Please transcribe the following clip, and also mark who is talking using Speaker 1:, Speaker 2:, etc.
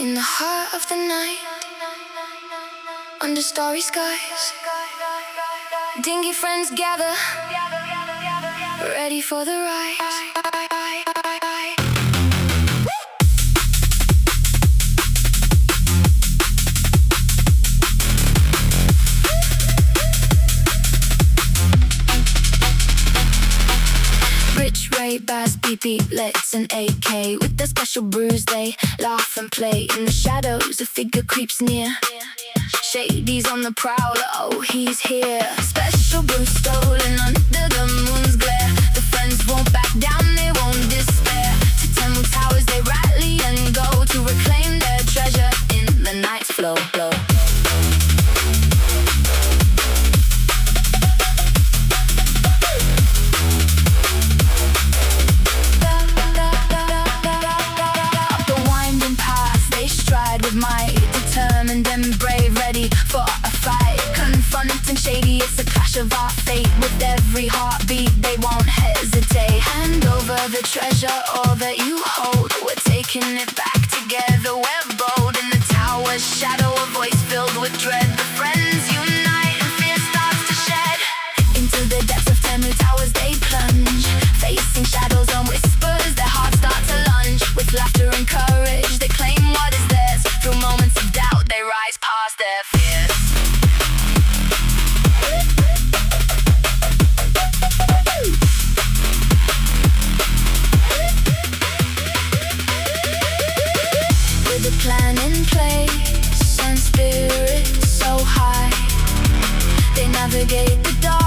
Speaker 1: In the heart of the night, under starry skies, dingy friends gather, ready for the rise. Raye, Bass, BP, Lettz and AK. With their special brews they laugh and play. In the shadows a figure creeps near. Shady's on the prowl, oh he's here. Special brew stolen under the moon's glare. The friends won't back down, they won't despair. To Temu towers they rally and go to reclaim their treasure in the night's flow. Might, determined and brave, ready for a fight. Confronting Shady, it's a clash of our fate. With every heartbeat, they won't hesitate. Hand over the treasure, all that you hold. We're taking it back together, we're bold. In the tower's shadow, a voice filled with dread. The friends unite and fear starts to shed. Into the depths of Temu towers they plunge, facing shadows and whispers, their hearts start to lunge. With laughter and courage, they claim what is theirs. Through moments of doubt, they rise past their fears. With a plan in place and spirit so high, they navigate the dark.